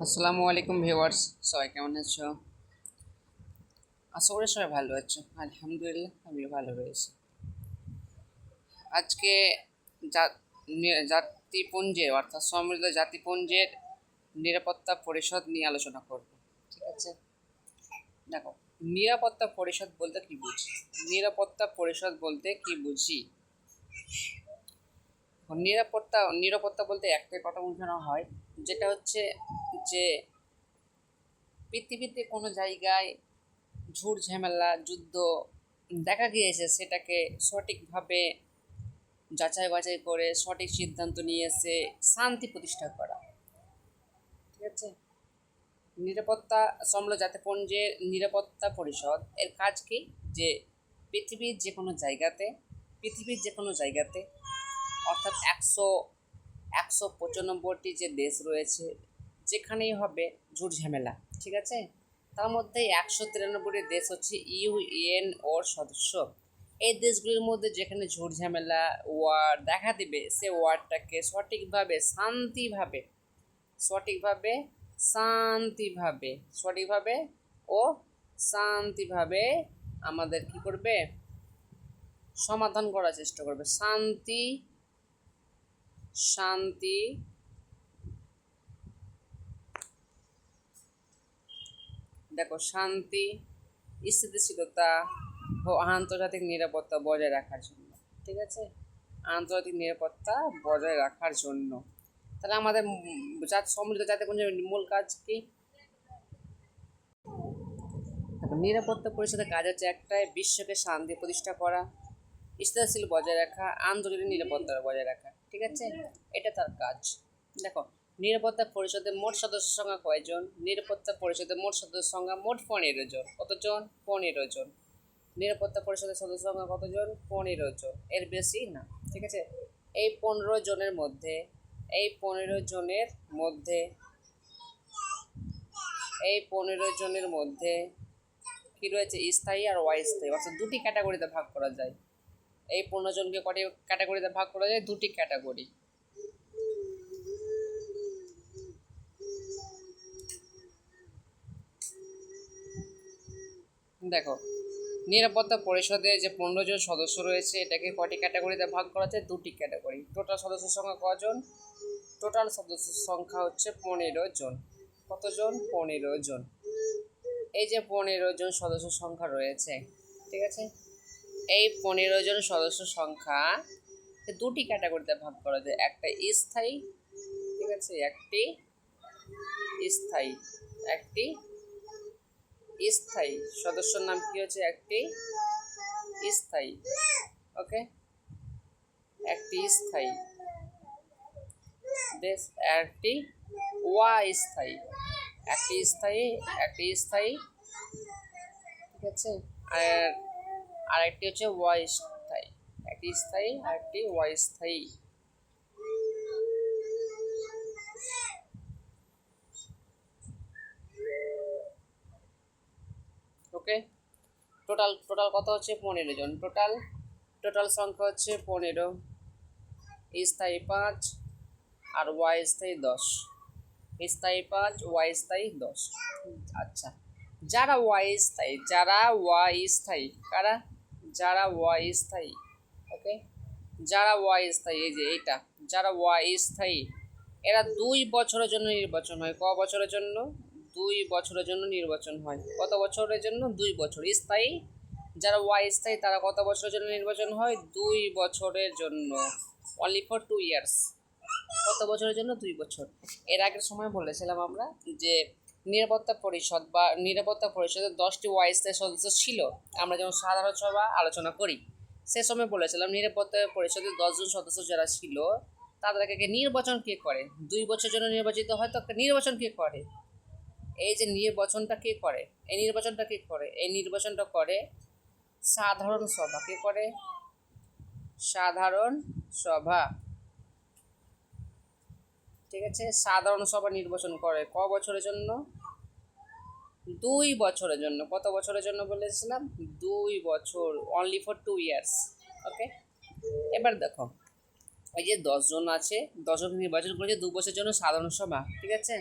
আসসালামু আলাইকুম ভিউয়ার্স, সবাই কেমন আছো? আশা করি সবাই ভালো আছো। আলহামদুলিল্লাহ আমিও ভালো রয়েছি। আজকে জাতিপুঞ্জের অর্থাৎ সমৃদ্ধ জাতিপুঞ্জের নিরাপত্তা পরিষদ নিয়ে আলোচনা করব। ঠিক আছে, দেখো, নিরাপত্তা পরিষদ বলতে কি বুঝি? নিরাপত্তা পরিষদ বলতে কি বুঝি? নিরাপত্তা নিরাপত্তা বলতে একটাই কথা বোঝানো হয়, যেটা হচ্ছে যে পৃথিবীতে কোনো জায়গায় ঝুট ঝামেলা যুদ্ধ দেখা গিয়েছে, সেটাকে সঠিকভাবে যাচাই বাছাই করে সঠিক সিদ্ধান্ত নিয়ে এসে শান্তি প্রতিষ্ঠা করা। ঠিক আছে, নিরাপত্তা সমৃদ্ধ জাতিপুঞ্জের নিরাপত্তা পরিষদ এর কাজ কি? যে পৃথিবীর যে কোনো জায়গাতে অর্থাৎ 195টি যে দেশ রয়েছে, যেখানেই হবে ঝুট ঝামেলা, ঠিক আছে, তার মধ্যে 193টি দেশ হচ্ছে ইউএন ওর সদস্য। এই দেশগুলির মধ্যে যেখানে ঝুট ঝামেলা ওয়ার দেখা দিবে, সে ওয়ারটাকে সঠিকভাবে ও শান্তিভাবে আমাদের কি করবে? সমাধান করার চেষ্টা করবে। শান্তি দেখো, শান্তি, স্থিতিশীলতা ও আন্তর্জাতিক নিরাপত্তা বজায় রাখার জন্য। ঠিক আছে, আন্তর্জাতিক নিরাপত্তা বজায় রাখার জন্য। তাহলে আমাদের সমৃদ্ধ জাতিপুঞ্জের মূল কাজ কি? দেখো, নিরাপত্তা পরিষদের কাজ হচ্ছে একটাই, বিশ্বকে শান্তি প্রতিষ্ঠা করা, স্থিতিশীল বজায় রাখা, আন্তর্জাতিক নিরাপত্তা বজায় রাখা। ঠিক আছে, এটা তার কাজ। দেখো, নিরাপত্তা পরিষদের মোট সদস্য সংখ্যা কয়জন? নিরাপত্তা পরিষদের মোট সদস্য সংখ্যা মোট 15 জন। কতজন? 15 জন। নিরাপত্তা পরিষদের সদস্য সংখ্যা কতজন? 15 জন, এর বেশি না। ঠিক আছে, এই 15 জনের মধ্যে এই 15 জনের মধ্যে এই 15 জনের মধ্যে কি রয়েছে? স্থায়ী আর অস্থায়ী, অর্থাৎ দুটি ক্যাটাগরিতে ভাগ করা যায়। এই 15 জনকে কটি ক্যাটাগরিতে ভাগ করা যায়? দুটি ক্যাটাগরি। দেখো, নিরাপত্তা পরিষদে যে 15 জন সদস্য রয়েছে, এটাকে কটি ক্যাটাগরিতে ভাগ করা যায়? দুটি ক্যাটাগরি। টোটাল সদস্য সংখ্যা কজন? টোটাল সদস্য সংখ্যা হচ্ছে 15 জন। কতজন? 15 জন। এই যে 15 জন সদস্য সংখ্যা রয়েছে, ঠিক আছে, এই 15 জন সদস্য সংখ্যা দুটি ক্যাটাগরিতে ভাগ করা যায়। একটা স্থায়ী, ঠিক আছে, একটি স্থায়ী সদস্যর নাম কি হচ্ছে? একটি স্থায়ী। ওকে, একটি স্থায়ী দেশ, একটি অস্থায়ী, একটি স্থায়ী, ঠিক আছে, আর আরেকটি হচ্ছে অস্থায়ী। একটি স্থায়ী আর একটি অস্থায়ী। ওকে, টোটাল কত হচ্ছে? 15 জন। টোটাল সংখ্যা হচ্ছে 15, স্থায়ী 5 আর অস্থায়ী 10। স্থায়ী 5, অস্থায়ী 10। আচ্ছা, যারা অস্থায়ী কারা? যারা অস্থায়ী, ওকে, যারা অস্থায়ী, এই যে এইটা, যারা অস্থায়ী, এরা 2 বছরের জন্য নির্বাচন হয়। ক বছরের জন্য? 2 বছরের জন্য নির্বাচন হয়। কত বছরের জন্য? 2 বছর। স্থায়ী যারা অস্থায়ী, তারা কত বছরের জন্য নির্বাচন হয়? 2 বছরের জন্য, অনলি ফর 2 ইয়ার্স। কত বছরের জন্য? 2 বছর। এর আগের সময় বলেছিলাম আমরা যে নিরাপত্তা পরিষদের 10টি অস্থায়ী সদস্য ছিল। আমরা যেমন সাধারণ সভা আলোচনা করি, সে সময় বলেছিলাম নিরাপত্তা পরিষদের 10 জন সদস্য যারা ছিল, তাদেরকে নির্বাচন কে করে? 2 বছরের জন্য নির্বাচিত হয়, তো নির্বাচন কে করে? এই যে নির্বাচনটা কে করে? এই নির্বাচনটা করে সাধারণ সভা। কে করে? সাধারণ সভা। ঠিক আছে, সাধারণ সভা নির্বাচন করে। ক বছরের জন্য? 2 বছরের জন্য। কত বছরের জন্য বলেছিলাম? 2 বছর, অনলি ফর 2 ইয়ার্স। ওকে, এবার দেখো, এই যে 10 জন আছে, 10 জন নির্বাচন করেছে 2 বছরের জন্য সাধারণ সভা, ঠিক আছে,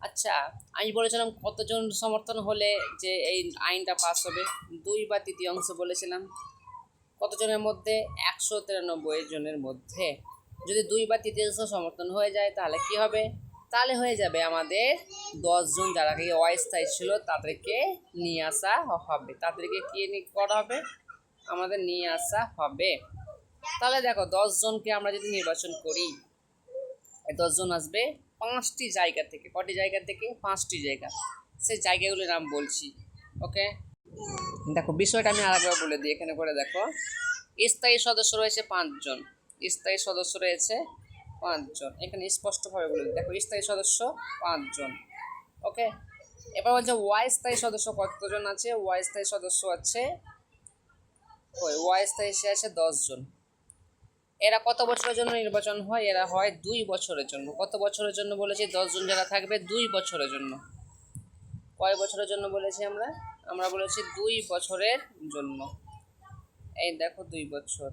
আচ্ছা, আমি বলেছিলাম কতজন সমর্থন হলে যে এই আইনটা পাস হবে, 2/3 বলেছিলাম। কতজনের মধ্যে? 193 জনের মধ্যে। যদি 2/3 সমর্থন হয়ে যায় তাহলে কি হবে? তাহলে হয়ে যাবে আমাদের 10 জন যারা কি অস্থায়ী ছিল তাদেরকে নিয়ে আসা হবে। তাদেরকে কি করা হবে? আমাদের নিয়ে আসা হবে। তাহলে দেখো 10 জনকে আমরা যদি নির্বাচন করি, 10 জন আসবে 5টি জায়গা থেকে। কটি জায়গা থেকে? 5টি জায়গা। সেই জায়গাগুলির নাম বলছি। ওকে, দেখো বিষয়টা আমি আরেকবার বলে দিই, এখানে করে দেখো। স্থায়ী সদস্য রয়েছে 5 জন। স্থায়ী সদস্য রয়েছে 5 জন, এখানে স্পষ্টভাবে বলে দিই। দেখো স্থায়ী সদস্য 5 জন। ওকে, এবার বলছে অস্থায়ী সদস্য কতজন আছে? অস্থায়ী সদস্য আছে, অস্থায়ী সে আছে 10 জন। এরা কত বছরের জন্য নির্বাচন হয়? এরা হয় 2 বছরের জন্য। কত বছরের জন্য বলেছি? 10 জন যারা থাকবে 2 বছরের জন্য। কয় বছরের জন্য বলেছি আমরা? আমরা বলেছি 2 বছরের জন্য। এই দেখো 2 বছর।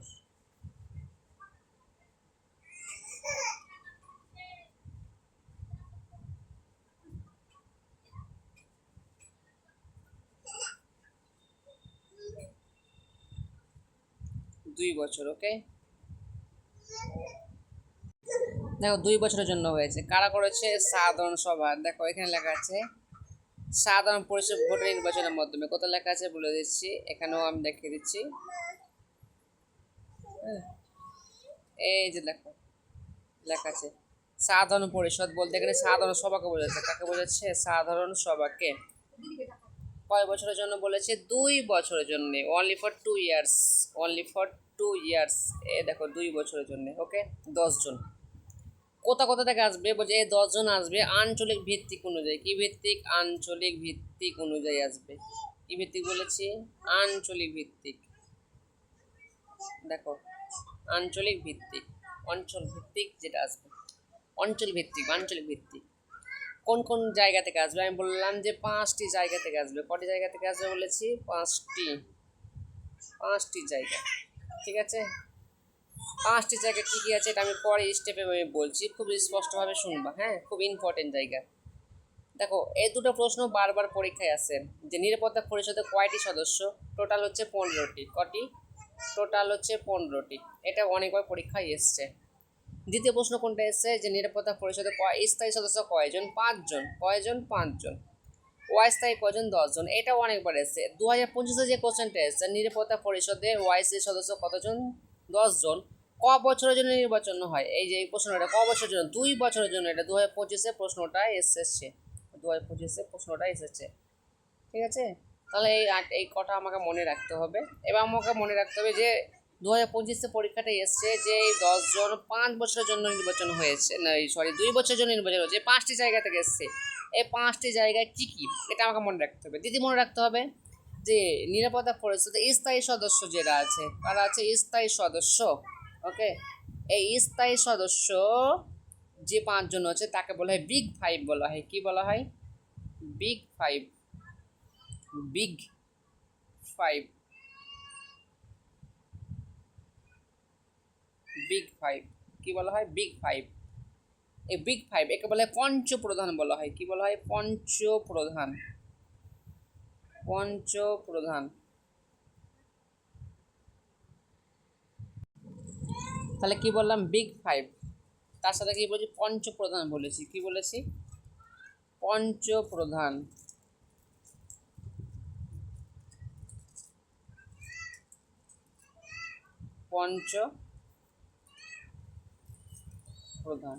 দুই বছর। ওকে, দেখো 2 বছরের জন্য হয়েছে। কারা করেছে? সাধারণ সভা। দেখো এখানে লেখা আছে সাধারণ পরিষদ ভোটের নির্বাচনের মাধ্যমে। কত লেখা আছে বলে দিচ্ছি, এখানেও আমি দেখিয়ে দিচ্ছি। এই যে দেখো লেখা আছে সাধারণ পরিষদ বলতে এখানে সাধারণ সভাকে বোঝাচ্ছে। কাকে বোঝাচ্ছে? সাধারণ সভাকে। কয় বছরের জন্য বলেছে? 2 বছরের জন্য। Only for 2 years. Only for 2 years. এ দেখো 2 বছরের জন্য। ওকে, 10 জন। কোথা থেকে আসবে? বলছে এই 10 জন আসবে আঞ্চলিক ভিত্তিক অনুযায়ী। কি ভিত্তিক? আঞ্চলিক ভিত্তিক অনুযায়ী আসবে। কি ভিত্তিক বলেছি? আঞ্চলিক ভিত্তিক। দেখো আঞ্চলিক ভিত্তিক, অঞ্চল ভিত্তিক যেটা আসবে, অঞ্চল ভিত্তিক, আঞ্চলিক ভিত্তিক। কোন কোন জায়গা থেকে আসবে? আমি বললাম যে 5টি জায়গা থেকে আসবে। কটি জায়গা থেকে আসবে বলেছি? 5টি জায়গা। ঠিক আছে, 5টি জায়গা কী কী আছে এটা আমি পরে স্টেপে আমি বলছি, খুব স্পষ্টভাবে শুনবা। হ্যাঁ, খুব ইম্পর্টেন্ট জায়গা। দেখো এই দুটো প্রশ্ন বারবার পরীক্ষায় আসে যে নিরাপত্তা পরিষদে কয়টি সদস্য? টোটাল হচ্ছে 15টি। কটি? টোটাল হচ্ছে 15টি। এটা অনেকবার পরীক্ষায় এসছে। দ্বিতীয় প্রশ্ন কোনটা এসছে? যে নিরাপত্তা পরিষদে স্থায়ী সদস্য কয়জন? 5 জন। কয়জন? 5 জন। অস্থায়ী কয়জন? 10 জন। এটাও অনেকবার এসছে। 2025-এ যে কোশ্চেনটা এসছে নিরাপত্তা পরিষদে অস্থায়ী সদস্য কতজন? 10 জন। ক বছরের জন্য নির্বাচন হয়? এই যে এই প্রশ্নটা ক বছরের জন্য? 2 বছরের জন্য। এটা 2025-এ প্রশ্নটা এসেছে। 2025-এ প্রশ্নটা এসেছে। ঠিক আছে, তাহলে এই কটা আমাকে মনে রাখতে হবে। এবার আমাকে মনে রাখতে হবে যে 2025-এ পরীক্ষাটা এসছে যে এই 10 জন 5 বছরের জন্য নির্বাচন হয়েছে, না সরি 2 বছরের জন্য নির্বাচন হয়েছে। 5টি জায়গা থেকে এসছে। এই 5টি জায়গায় কী কী, এটা আমাকে মনে রাখতে হবে। দিদি মনে রাখতে হবে যে নিরাপত্তা পরিষদে স্থায়ী সদস্য যেটা আছে, কারা আছে? স্থায়ী সদস্য। ওকে, এই স্থায়ী সদস্য যে 5 জন আছে তাকে বলা হয় বিগ ফাইভ বলা হয়। কি বলা হয়? Big five. Big five. Big five কি বলা হয়? Big five. এই বিগ ফাইভ একে বলা হয় পঞ্চপ্রধান বলা হয়। কি বলা হয়? পঞ্চপ্রধান। পঞ্চপ্রধান। তাহলে কি বললাম? Big five. তার সাথে কি বলছি? পঞ্চপ্রধান বলেছি। কি বলেছি? পঞ্চপ্রধান। পঞ্চ প্রধান।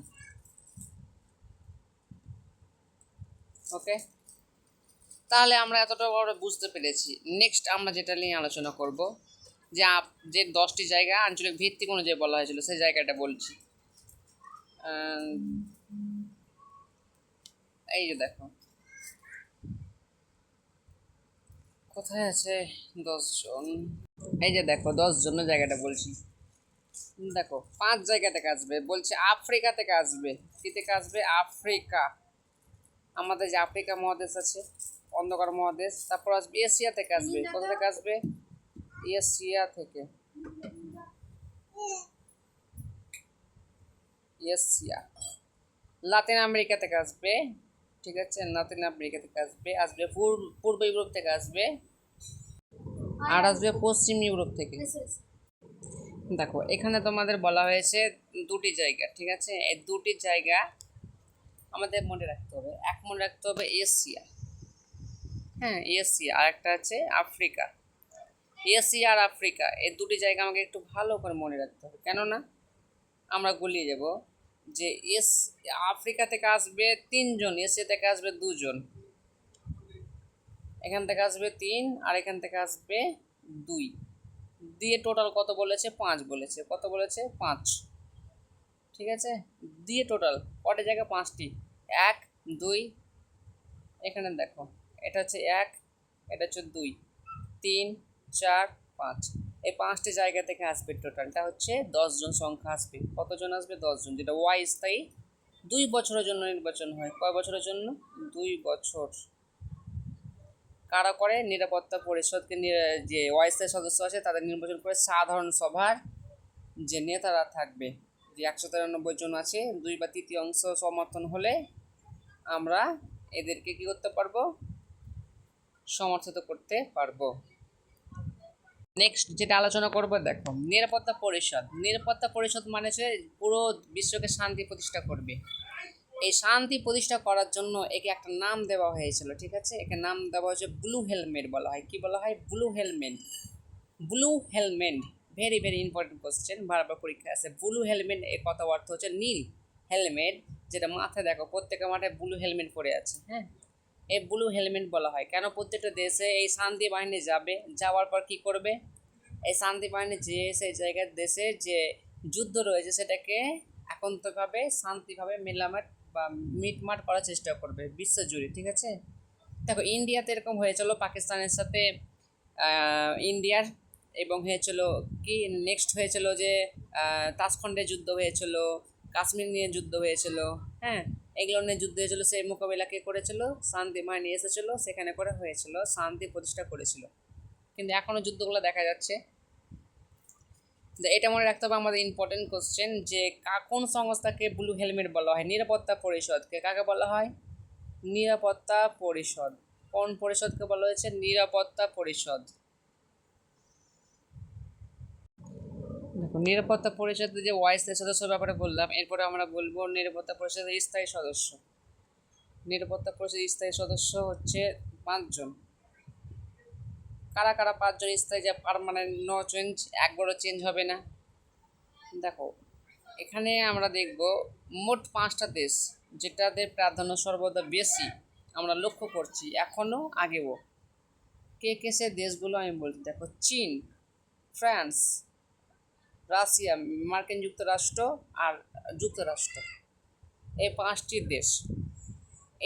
ওকে, তাহলে আমরা এতটা বড় বুঝতে পেরেছি। নেক্সট আমরা যেটা নিয়ে আলোচনা করব যে যে 10টি জায়গা আঞ্চলিক ভিত্তিক অনুযায়ী বলা হয়েছিল সেই জায়গাটা বলছি। এই যে দেখো কোথায় আছে 10 জন। এই যে দেখো 10 জনের জায়গাটা বলছি। দেখো 5 জায়গা থেকে আসবে বলছে। আফ্রিকা থেকে আসবে। কি থেকে আসবে? আফ্রিকা। আমাদের যে আফ্রিকা মহাদেশ আছে, অন্ধকার মহাদেশ। তারপর আসবে এশিয়া থেকে আসবে। কোথা থেকে আসবে? এশিয়া থেকে। এশিয়া। লাতিন আমেরিকা থেকে আসবে। ঠিক আছে, দক্ষিণ আমেরিকা থেকে আসবে, আসবে পূর্ব ইউরোপ থেকে আসবে, আর আসবে পশ্চিম ইউরোপ থেকে। দেখো এখানে তোমাদের বলা হয়েছে দুটি জায়গা, ঠিক আছে, এই দুটি জায়গা আমাদের মনে রাখতে হবে। এক মনে রাখতে হবে এশিয়া, হ্যাঁ এশিয়া, আর একটা আছে আফ্রিকা। এশিয়া আর আফ্রিকা এই দুটি জায়গা আমাকে একটু ভালো করে মনে রাখতে হবে, কেননা আমরা গুলিয়ে যাব যে আফ্রিকা থেকে আসবে 3 জন, এশিয়া থেকে আসবে 2 জন, এখান থেকে আসবে 3 আর এখান থেকে আসবে 2, দিয়ে টোটাল কত বলেছে? 5 বলেছে। কত বলেছে? 5, ঠিক আছে, দিয়ে টোটাল কটা জায়গা? 5টি। 1 2, এখানে দেখো এটা হচ্ছে 1, এটা হচ্ছে 2, 3 4 5, এই 5টি জায়গা থেকে আসবে। টোটালটা হচ্ছে 10 জন সংখ্যা আসবে। কতজন আসবে? 10 জন, যেটা ওয়াই স্থায়ী 2 বছরের জন্য নির্বাচন হয়। কয় বছরের জন্য? 2 বছর। কারা করে? নিরাপত্তা পরিষদকে, যে ওয়াইসের সদস্য আছে তাদের নির্বাচন করে সাধারণ সভার যে নেতারা থাকবে, যে 193 জন আছে, 2/3 সমর্থন হলে আমরা এদেরকে কি করতে পারবো? সমর্থিত করতে পারবো। নেক্সট যেটা আলোচনা করবো, দেখো নিরাপত্তা পরিষদ। নিরাপত্তা পরিষদ মানে হচ্ছে পুরো বিশ্বকে শান্তি প্রতিষ্ঠা করবে। এই শান্তি প্রতিষ্ঠা করার জন্য একে একটা নাম দেওয়া হয়েছিল, ঠিক আছে, একে নাম দেওয়া হয়েছে ব্লু হেলমেট বলা হয়। কি বলা হয়? Blue helmet. Blue helmet, very very important question, বারবার পরীক্ষা আছে। ব্লু হেলমেট এর কথা অর্থ হচ্ছে নীল হেলমেট, যেটা মাথায় দেখো প্রত্যেকের মাথায় ব্লু হেলমেট পরে আছে, হ্যাঁ, এই ব্লু হেলমেট বলা হয়। কেন? প্রত্যেকটা দেশে এই শান্তি বাহিনী যাবে, যাওয়ার পর কি করবে? এই শান্তি বাহিনী যে সেই জায়গার দেশে যে যুদ্ধ রয়েছে সেটাকে একান্তভাবে শান্তিভাবে মেলামেট বা মিটমাট করার চেষ্টা করবে বিশ্বজুড়ে, ঠিক আছে। দেখো ইন্ডিয়াতে এরকম হয়েছিল পাকিস্তানের সাথে ইন্ডিয়ার, এবং হয়েছিল কি নেক্সট হয়েছিল যে তাজখণ্ডের যুদ্ধ হয়েছিল, কাশ্মীর নিয়ে যুদ্ধ হয়েছিল, হ্যাঁ, এগুলো নিয়ে যুদ্ধ হয়েছিল। সেই মোকাবিলা কে করেছিল? শান্তি বাহিনী এসেছিল, সেখানে করে হয়েছিল, শান্তি প্রতিষ্ঠা করেছিল। কিন্তু এখনও যুদ্ধগুলো দেখা যাচ্ছে। এটা মনে রাখতে হবে আমাদের ইম্পর্টেন্ট কোশ্চেন, যে কোন সংস্থাকে ব্লু হেলমেট বলা হয়? নিরাপত্তা পরিষদকে। কাকে বলা হয়? নিরাপত্তা পরিষদ। কোন পরিষদকে বলা হয়েছে? নিরাপত্তা পরিষদ। দেখো নিরাপত্তা পরিষদের যে ওয়াইসের সদস্যের ব্যাপারে বললাম, এরপরে আমরা বলবো নিরাপত্তা পরিষদের স্থায়ী সদস্য। নিরাপত্তা পরিষদের স্থায়ী সদস্য হচ্ছে 5 জন। কারা কারা 5 জন স্থায়ী? যে পার্মানেন্ট, নো চেঞ্জ, একবারও চেঞ্জ হবে না। দেখো এখানে আমরা দেখব মোট 5টা দেশ যেটাদের প্রাধান্য সর্বদা বেশি আমরা লক্ষ্য করছি, এখনও আগেও। কে কে সে দেশগুলো আমি বলছি, দেখো চীন, ফ্রান্স, রাশিয়া, মার্কিন যুক্তরাষ্ট্র আর যুক্তরাষ্ট্র, এই 5টি দেশ।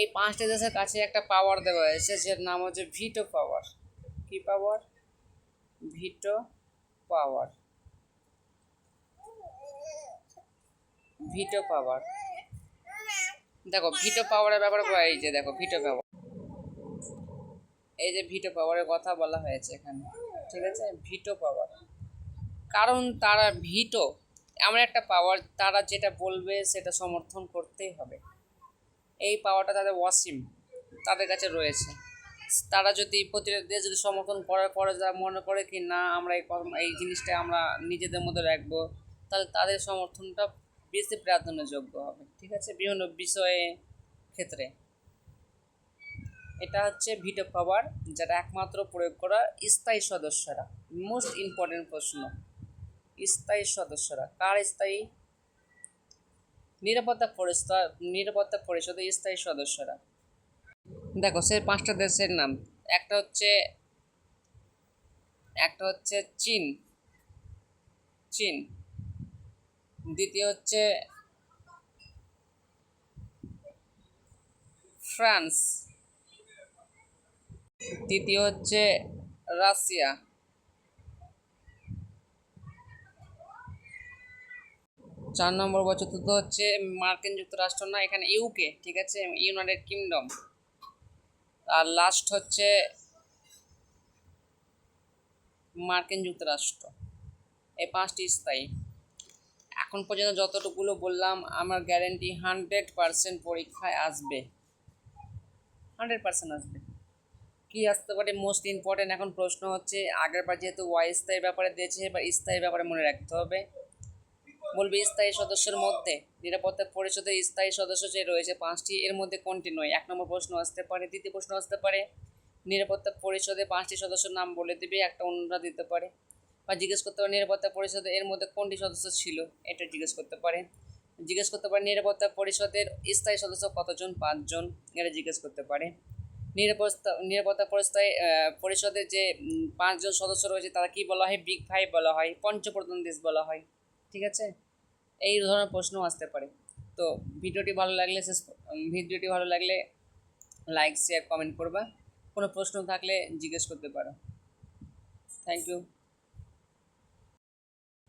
এই 5টি দেশের কাছে একটা পাওয়ার দেওয়া হয়েছে, যার নাম হচ্ছে ভিটো পাওয়ার। কি পাওয়ার? ভিটো পাওয়ার। ভিটো পাওয়ার। দেখো ভিটো পাওয়ারের ব্যাপারে এই যে দেখো ভিটো পাওয়ার, এই যে ভিটো পাওয়ারের কথা বলা হয়েছে এখানে, ঠিক আছে, ভিটো পাওয়ার। কারণ তারা ভিটো এমন একটা পাওয়ার, তারা যেটা বলবে সেটা সমর্থন করতেই হবে। এই পাওয়ারটা তাদের অসীম, তাদের কাছে রয়েছে। তারা যদি প্রতিটা দেশ যদি সমর্থন করার পরে যা মনে করে কি না আমরা এই জিনিসটা আমরা নিজেদের মধ্যে রাখবো, তাহলে তাদের সমর্থনটা বেশি প্রাধান্যযোগ্য হবে, ঠিক আছে, বিভিন্ন বিষয়ে ক্ষেত্রে। এটা হচ্ছে ভিটো পাওয়ার, যেটা একমাত্র প্রয়োগ করা স্থায়ী সদস্যরা। মোস্ট ইম্পর্টেন্ট প্রশ্ন, স্থায়ী সদস্যরা কার স্থায়ী? নিরাপত্তা পরিষদের স্থায়ী সদস্যরা। দেখো সে 5টা দেশের নাম, একটা হচ্ছে চীন, চীন, দ্বিতীয় হচ্ছে ফ্রান্স, তৃতীয় হচ্ছে রাশিয়া, 4 নম্বর বা চতুর্থ হচ্ছে মার্কিন যুক্তরাষ্ট্র, না এখানে ইউকে, ঠিক আছে, ইউনাইটেড কিংডম, আর লাস্ট হচ্ছে মার্কিন যুক্তরাষ্ট্র। এই 5টি স্থায়ী। এখন পর্যন্ত যতটুকুলো বললাম আমার গ্যারেন্টি 100% পরীক্ষায় আসবে। 100% আসবে। কি আসতে পারে মোস্ট ইম্পর্টেন্ট এখন প্রশ্ন হচ্ছে, আগেরবার যেহেতু অস্থায়ী ব্যাপারে দিয়েছে, এবার স্থায়ী ব্যাপারে মনে রাখতে হবে। বলবে স্থায়ী সদস্যের মধ্যে নিরাপত্তা পরিষদের স্থায়ী সদস্য যে রয়েছে 5টি, এর মধ্যে কোনটি নয়? 1 নম্বর প্রশ্ন আসতে পারে। দ্বিতীয় প্রশ্ন আসতে পারে, নিরাপত্তা পরিষদে 5টি সদস্যের নাম বলে দিবে, একটা অন্যরা দিতে পারে। বা জিজ্ঞেস করতে পারে নিরাপত্তা পরিষদে এর মধ্যে কোনটি সদস্য ছিল, এটা জিজ্ঞেস করতে পারে। জিজ্ঞেস করতে পারে নিরাপত্তা পরিষদের স্থায়ী সদস্য কতজন? 5 জন, এটা জিজ্ঞেস করতে পারে। নিরাপত্তা পরিষদের যে 5 জন সদস্য রয়েছে তারা কি বলা হয়? বিগ ফাইভ বলা হয়, পঞ্চপ্রধান দেশ বলা হয়। ঠিক আছে, এই ধরনের প্রশ্ন আসতে পারে। তো ভিডিওটি ভালো লাগলে লাইক শেয়ার কমেন্ট করবা। কোনো প্রশ্ন থাকলে জিজ্ঞেস করতে পারো। Thank you.